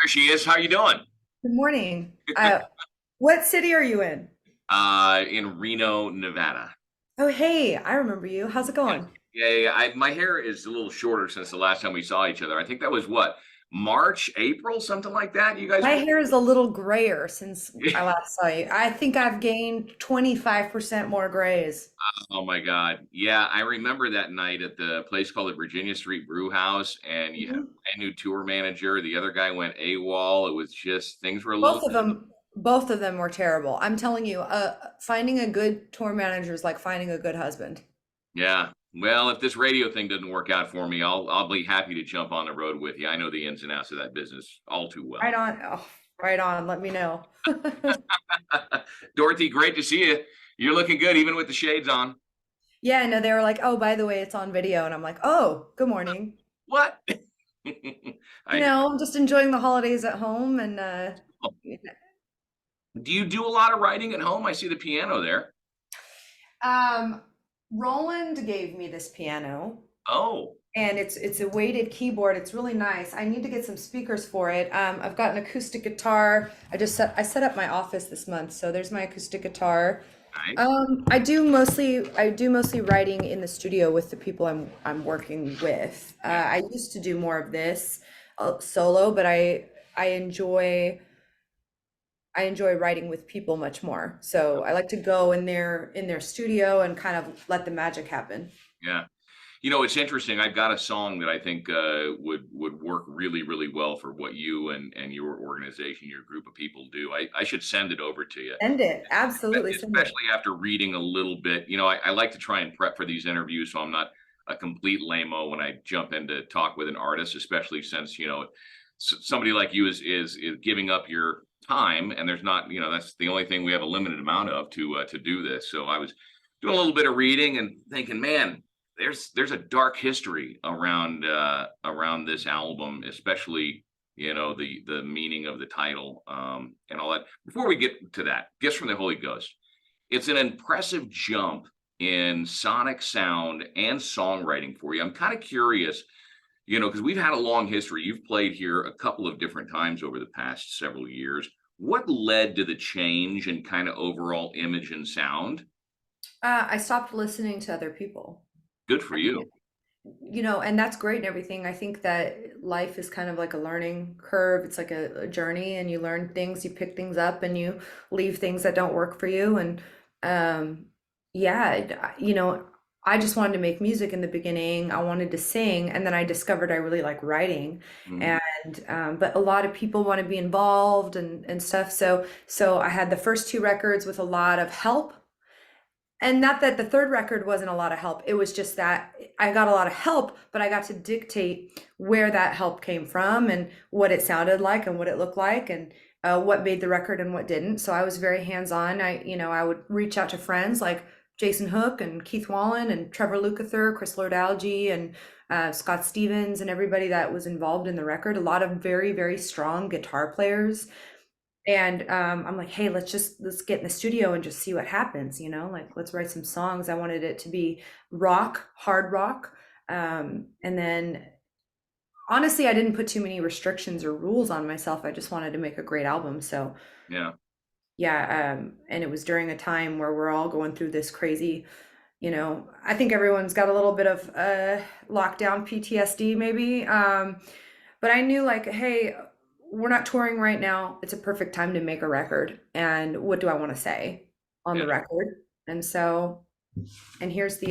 There she is. How you doing? Good morning. What city are you in? In Reno, Nevada. Oh, hey, I remember you. How's it Yeah, going? yeah. My hair is a little shorter since the last time we saw each other. I think that was what, March, April, something like that. You guys My were. hair is a little grayer since I last saw you. I think I've gained 25% more grays. Oh my God. Yeah, I remember that night at the place called the Virginia Street Brew House, and you had a Mhm. brand new tour manager. The other guy went AWOL. It was just things were a little. Both of them were terrible. I'm telling you, finding a good tour manager is like finding a good husband. Yeah. Well, if this radio thing doesn't work out for me, I'll be happy to jump on the road with you. I know the ins and outs of that business all too Right well. on. Oh, right on. Let me know. Dorothy, great to see you. You're looking good, even with the shades on. Yeah, no, they were like, oh, by the way, it's on video. And I'm like, oh, good morning. What? You I know. know, I'm just enjoying the holidays at home and Do you do a lot of writing at home? I see the piano there. Um, Roland gave me this piano Oh, and it's a weighted keyboard. It's really nice. I need to get some speakers for it. I've got an acoustic guitar. I set up my office this month, so there's my acoustic guitar. nice. I do mostly writing in the studio with the people I'm working with. Yeah. I used to do more of this solo, but I enjoy writing with people much more. So I like to go in their studio and kind of let the magic happen. Yeah. It's interesting. I've got a song that I think would work really, really well for what you and your organization, your group of people do. I should send it over to you. Send it. Absolutely send it. Especially after reading a little bit. I like to try and prep for these interviews so I'm not a complete lame-o when I jump in to talk with an artist, especially since, somebody like you is giving up your time, and there's not, that's the only thing we have a limited amount of to do this. So I was doing a little bit of reading and thinking, man, there's a dark history around this album, especially the meaning of the title, and all that. Before we get to that, Gifts from the Holy Ghost, it's an impressive jump in sonic sound and songwriting for you. I'm kind of curious, because we've had a long history. You've played here a couple of different times over the past several years. What led to the change in kind of overall image and sound? I stopped listening to other people. Good for I you. think, and that's great and everything. I think that life is kind of like a learning curve. It's like a journey, and you learn things, you pick things up, and you leave things that don't work for you. And um, yeah, I just wanted to make music in the beginning. I wanted to sing, and then I discovered I really like writing. Mhm. And but a lot of people want to be involved and stuff. So I had the first two records with a lot of help, and not that the third record wasn't a lot of help. It was just that I got a lot of help, but I got to dictate where that help came from and what it sounded like and what it looked like, and what made the record and what didn't. So I was very hands-on. I would reach out to friends like Jason Hook and Keith Wallen and Trevor Lukather, Chris Lord-Alge, and Scott Stevens, and everybody that was involved in the record. A lot of very, very strong guitar players. And I'm like, hey, let's get in the studio and just see what happens, like let's write some songs. I wanted it to be rock, hard rock. And then honestly, I didn't put too many restrictions or rules on myself. I just wanted to make a great album. So Yeah. yeah, and it was during a time where we're all going through this crazy, I think everyone's got a little bit of lockdown PTSD maybe. But I knew, like, hey, we're not touring right now. It's a perfect time to make a record. And what do I want to say on Yeah. the record? And so, and here's the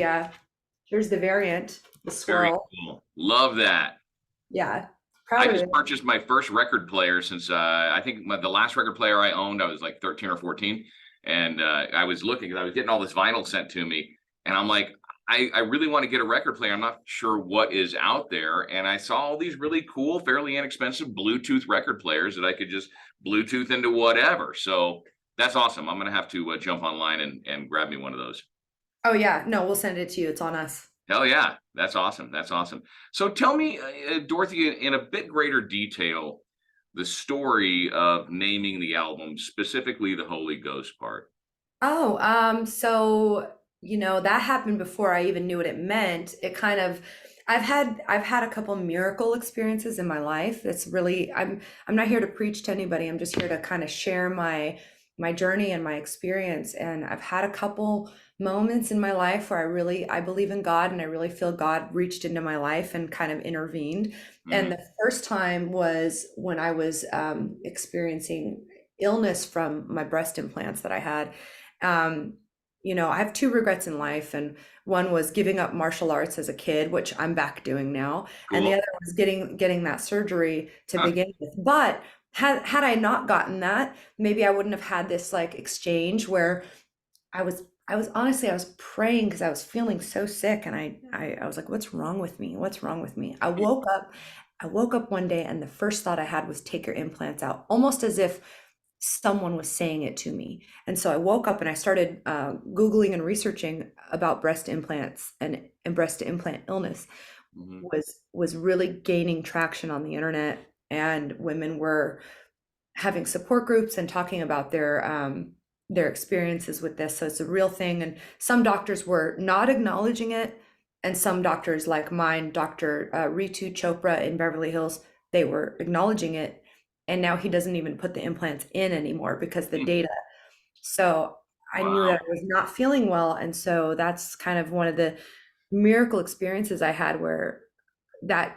variant, the Very swirl. cool. Love that. Yeah, I proud of just it. purchased my first record player since I think the last record player I owned, I was like 13 or 14. And I was looking because I was getting all this vinyl sent to me. And I'm like, I really want to get a record player. I'm not sure what is out there. And I saw all these really cool, fairly inexpensive Bluetooth record players that I could just Bluetooth into whatever. So that's awesome. I'm going to have to jump online and grab me one of those. Oh yeah, no, we'll send it to you. It's on us. Hell yeah, that's awesome. That's awesome. So tell me, Dorothy, in a bit greater detail, the story of naming the album, specifically the Holy Ghost part. Oh, so that happened before I even knew what it meant. It kind of, I've had a couple miracle experiences in my life. It's really I'm not here to preach to anybody. I'm just here to kind of share my journey and my experience. And I've had a couple moments in my life where I believe in God, and I really feel God reached into my life and kind of intervened. And Mhm. the first time was when I was experiencing illness from my breast implants that I had. Um, I have two regrets in life, and one was giving up martial arts as a kid, which I'm back doing now, and the Cool. other was getting that surgery to Huh. begin with. But had I not gotten that, maybe I wouldn't have had this like exchange where I was honestly, I was praying because I was feeling so sick, and I was like, what's wrong with me? What's wrong with me? I woke up one day, and the first thought I had was take your implants out, almost as if someone was saying it to me. And so I woke up and I started Googling and researching about breast implants, and breast implant illness Mhm. was really gaining traction on the internet, and women were having support groups and talking about their experiences with this. So it's a real thing. And some doctors were not acknowledging it, and some doctors like mine, Dr. Ritu Chopra in Beverly Hills, they were acknowledging it. And now he doesn't even put the implants in anymore because the Mm. data. So I knew that Wow. I was not feeling well, and so that's kind of one of the miracle experiences I had where that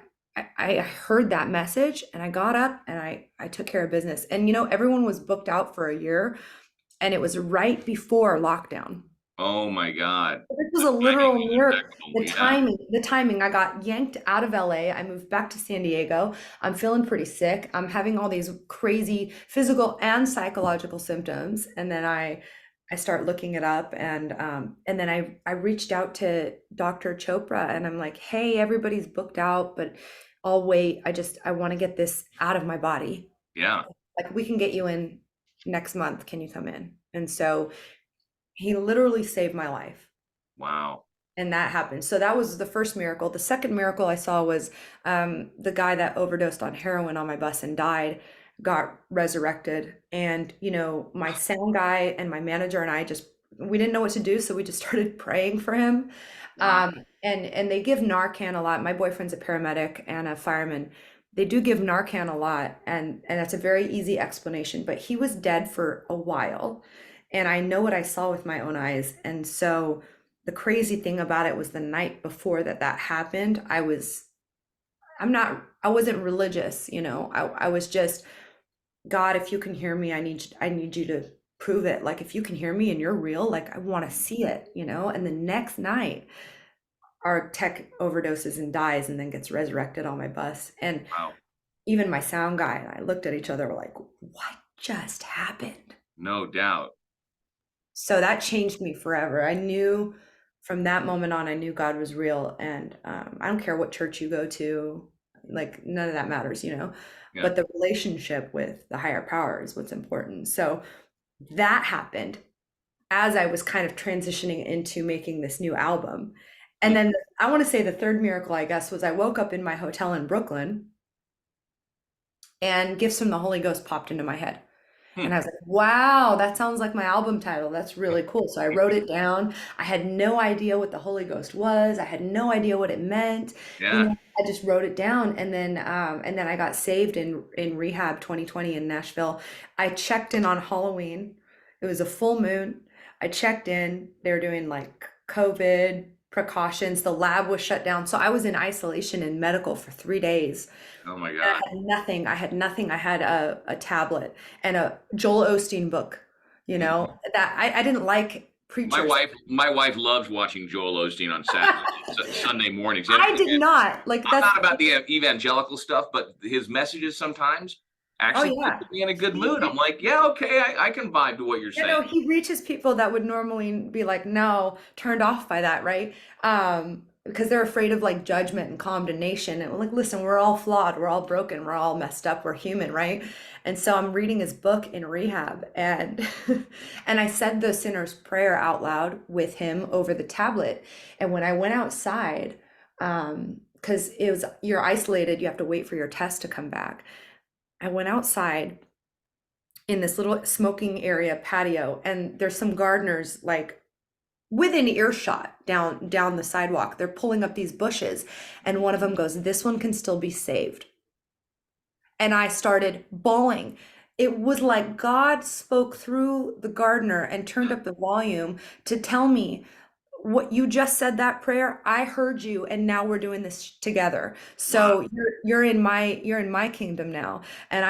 I heard that message, and I got up and I took care of business. And everyone was booked out for a year, and it was right before lockdown. Oh my God. This was The a timing literal was miracle. impeccable. The Yeah. timing, the timing. I got yanked out of LA. I moved back to San Diego. I'm feeling pretty sick. I'm having all these crazy physical and psychological symptoms. And then I start looking it up, and then I reached out to Dr. Chopra, and I'm like, hey, everybody's booked out, but I'll wait. I want to get this out of my body. Yeah. Like, we can get you in next month. Can you come in? And so he literally saved my life, Wow. and that happened. So that was the first miracle. The second miracle I saw was the guy that overdosed on heroin on my bus and died, got resurrected. And my sound guy and my manager and I just we didn't know what to do, so we just started praying for him. Wow. And they give Narcan a lot. My boyfriend's a paramedic and a fireman. They do give Narcan a lot, and that's a very easy explanation. But he was dead for a while, and I know what I saw with my own eyes. And so the crazy thing about it was the night before that happened, I wasn't religious, I was just, God, if you can hear me, I need you to prove it. Like, if you can hear me and you're real, like, I want to see it. And the next night, our tech overdoses and dies and then gets resurrected on my bus. And Wow. even my sound guy and I looked at each other, we're like, what just happened? No doubt. So that changed me forever. I knew from that moment on, I knew God was real. And I don't care what church you go to, like, none of that matters. Yeah. But the relationship with the higher power is what's important. So that happened as I was kind of transitioning into making this new album. And Mm. then I want to say the third miracle, I guess, was I woke up in my hotel in Brooklyn, and Gifts from the Holy Ghost popped into my head. Hmm. And I was like, wow, that sounds like my album title. That's really cool. So I wrote it down. I had no idea what the Holy Ghost was. I had no idea what it meant. Yeah. I just wrote it down, and then I got saved in rehab 2020 in Nashville. I checked in on Halloween. It was a full moon. I checked in. They were doing like COVID precautions. The lab was shut down. So I was in isolation in medical for 3 days. Oh my And I God. had nothing. I had nothing. I had a tablet and a Joel Osteen book, that I didn't like My preachers. wife, my wife loves watching Joel Osteen on Saturday, Sunday mornings. I did not. Like, I'm that's, not about the evangelical stuff, but his messages sometimes oh actually yeah. put me in a good He mood. I'm like, yeah, okay, I can vibe to what you're saying. he reaches people that would normally be like, no, turned off by that, right? Because they're afraid of like judgment and condemnation. And like, listen, we're all flawed, we're all broken, we're all messed up, we're human, right? And so I'm reading his book in rehab, and and I said the sinner's prayer out loud with him over the tablet. And when I went outside, because you're isolated, you have to wait for your test to come back. I went outside in this little smoking area patio, and there's some gardeners like within earshot down the sidewalk. They're pulling up these bushes, and one of them goes, "This one can still be saved." And I started bawling. It was like God spoke through the gardener and turned up the volume to tell me, what you just said, that prayer, I heard you, and now we're doing this together. Wow. So you're in my kingdom now. And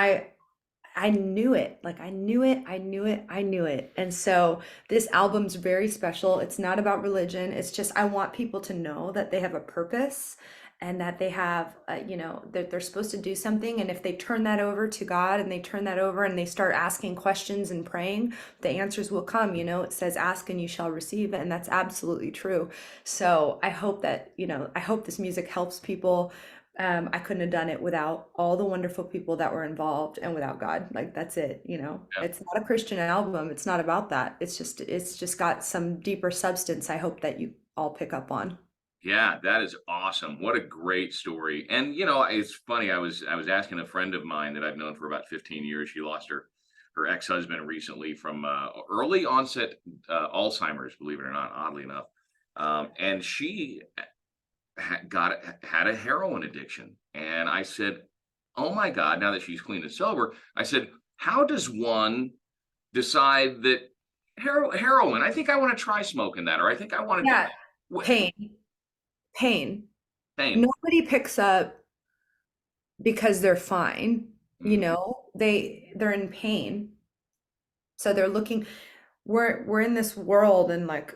I knew it. Like I knew it, I knew it, I knew it. And so this album's very special. It's not about religion. It's just I want people to know that they have a purpose and that they have, that they're supposed to do something. And if they turn that over to God and they turn that over and they start asking questions and praying, the answers will come. It says, ask and you shall receive. And that's absolutely true. So I hope that, I hope this music helps people. I couldn't have done it without all the wonderful people that were involved and without God. Like that's it, Yeah. It's not a Christian album. It's not about that. It's just got some deeper substance I hope that you all pick up on. Yeah, that is awesome. What a great story. And it's funny. I was asking a friend of mine that I've known for about 15 years. She lost her ex-husband recently from early onset Alzheimer's, believe it or not, oddly enough. And she had a heroin addiction. And I said, "Oh my God, now that she's clean and sober," I said, "How does one decide that heroin, I think I want to try smoking that, or I think I want to do Yeah, that." What pain, pain. pain? Nobody picks up because they're fine, Mhm. they're in pain. So they're looking, we're in this world and like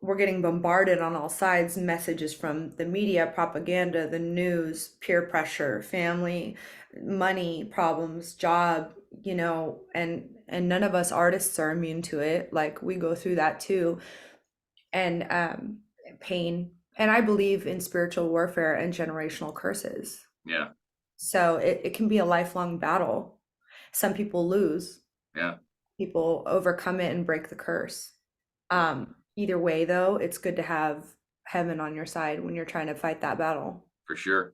we're getting bombarded on all sides, messages from the media, propaganda, the news, peer pressure, family, money problems, job, and none of us artists are immune to it. Like we go through that too. And pain. And I believe in spiritual warfare and generational curses. Yeah, So it can be a lifelong battle. Some people lose, yeah, people overcome it and break the curse. Either way, though, it's good to have heaven on your side when you're trying to fight that battle. for sure.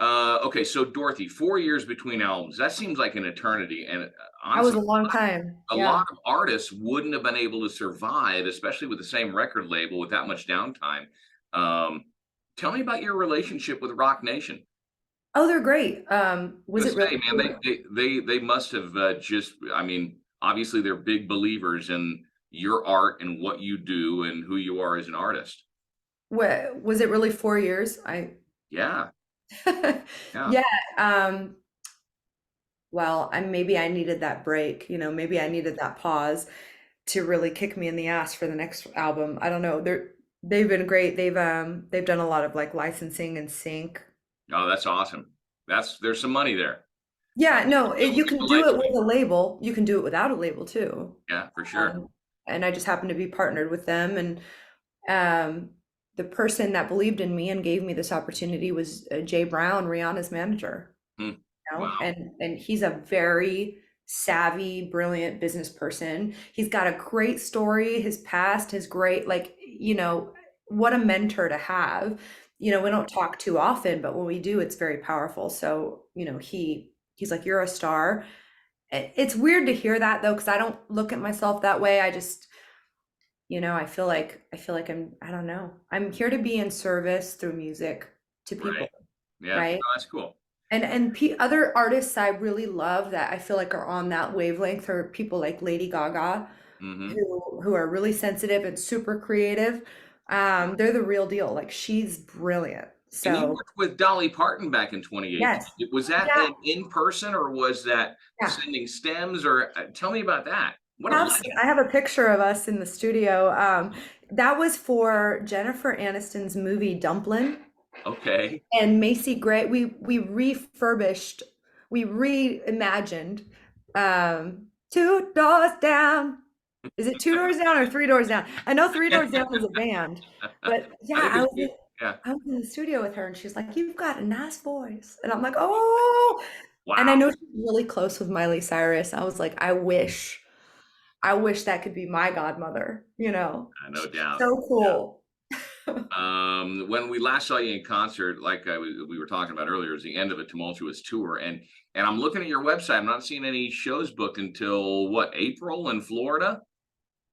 Okay, so Dorothy, 4 years between albums. That seems like an eternity. And That was honestly, a long time. a Yeah. lot of artists wouldn't have been able to survive, especially with the same record label with that much downtime. Um, Tell me about your relationship with Rock Nation. Oh, they're great. Was Gonna it really say, man, cool? they must have just. I mean, obviously, they're big believers in your art and what you do and who you are as an artist. Was it really 4 years? I Yeah, yeah, yeah. Um, well, maybe I needed that break, maybe I needed that pause to really kick me in the ass for the next album. I don't know. They've been great. They've done a lot of like licensing and sync. oh, that's awesome. There's some money there. Yeah, no, Deal you with can the do life it stream. with a label. You can do it without a label too. Yeah, for sure. Um, and I just happened to be partnered with them. And um, the person that believed in me and gave me this opportunity was Jay Brown, Rihanna's manager. Hmm. And Wow. he's a very savvy, brilliant business person. He's got a great story. His past is great. Like, what a mentor to have. We don't talk too often, but when we do, it's very powerful. So, he's like, you're a star. It's weird to hear that though, because I don't look at myself that way. I just, I feel like I don't know. I'm here to be in service through music to Right. people, Yeah. right? No, that's cool. And other artists I really love that I feel like are on that wavelength are people like Lady Gaga, Hmm. who are really sensitive and super creative. They're the real deal. Like she's brilliant. And you So worked with Dolly Parton back in 2018. yes, Was that yeah, in person or was that yeah. sending stems? Or tell me about that. What a legend. I have a picture of us in the studio. That was for Jennifer Aniston's movie Dumplin'. Okay. And Macy Gray, we refurbished, we reimagined Two Doors Down. Is it Two Doors Down or Three Doors Down? I know Three Doors Down is a band, but I yeah, think it's yeah. I was in the studio with her and she's like, "You've got a nice voice." And I'm like, "Oh." And I Wow. know she's really close with Miley Cyrus. I was like, I wish that could be my godmother, No doubt. So cool. When we last saw you in concert, like we were talking about earlier, is the end of a tumultuous tour, and I'm looking at your website. I'm not seeing any shows booked until what, April in Florida?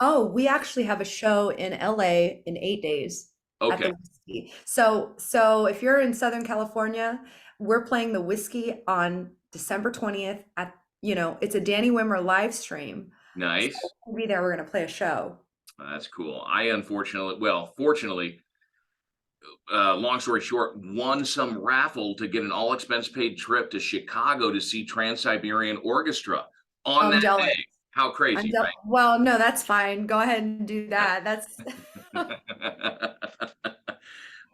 Oh, we actually have a show in LA in 8 days at Okay, the Whiskey. So if you're in Southern California, we're playing the Whiskey on December 20th at, it's a Danny Wimmer live stream. So nice. we'll be there. We're going to play a show. That's cool. I unfortunately, well, fortunately, long story short, won some raffle to get an all expense paid trip to Chicago to see Trans-Siberian Orchestra on I'm that jealous. day. How crazy, Well, no, that's fine. Go ahead and do that. That's right?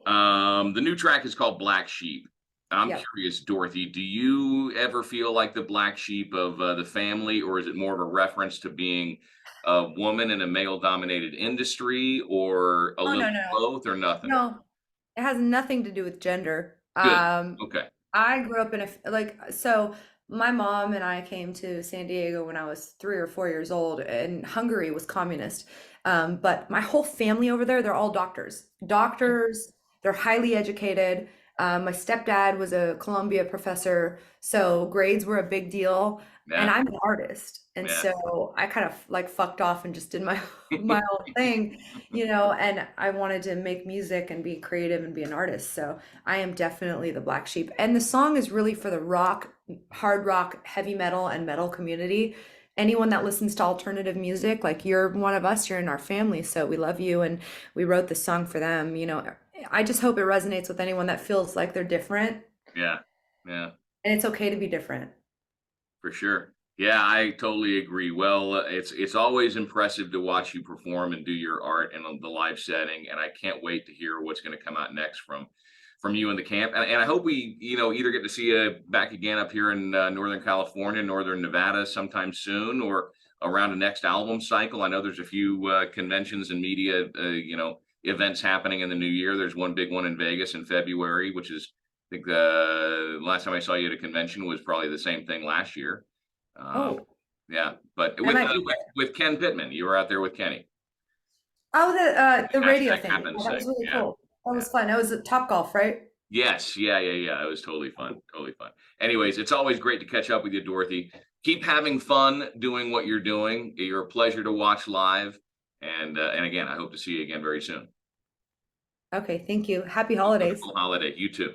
The new track is called Black Sheep. I'm yeah. curious, Dorothy, do you ever feel like the black sheep of the family, or is it more of a reference to being a woman in a male dominated industry, or a Oh, little no, of no. both, or nothing? No, it has nothing to do with gender. Good. Okay. I grew up in so my mom and I came to San Diego when I was 3 or 4 years old, and Hungary was communist. But my whole family over there, they're all doctors. Doctors, they're highly educated. My stepdad was a Columbia professor, so grades were a big deal. And Yeah. I'm an artist. And Yeah. so I kind of like fucked off and just did my my own thing, and I wanted to make music and be creative and be an artist. So I am definitely the black sheep. And the song is really for the rock, hard rock, heavy metal, and metal community. Anyone that listens to alternative music, like you're one of us, you're in our family. So we love you. And we wrote this song for them. I just hope it resonates with anyone that feels like they're different. Yeah. Yeah. And it's okay to be different. For sure. Yeah, I totally agree. Well, it's always impressive to watch you perform and do your art in the live setting, and I can't wait to hear what's going to come out next from you in the camp. And I hope we, either get to see you back again up here in Northern California, Northern Nevada sometime soon, or around the next album cycle. I know there's a few conventions and media, events happening in the new year. There's one big one in Vegas in February, which is I think the last time I saw you at a convention was probably the same thing last year. Um, Oh, yeah, but I with, might be there. with Ken Pittman, you were out there with Kenny. Oh, the radio Hashtag thing. happens Oh, that thing. was really Yeah, cool. That yeah. was fun. That was a Top Golf, right? Yes, yeah, yeah, yeah. It was totally fun, totally fun. Anyways, it's always great to catch up with you, Dorothy. Keep having fun doing what you're doing. You're a pleasure to watch live, and again, I hope to see you again very soon. Okay, thank you. Happy Have a holidays. wonderful holiday. You too.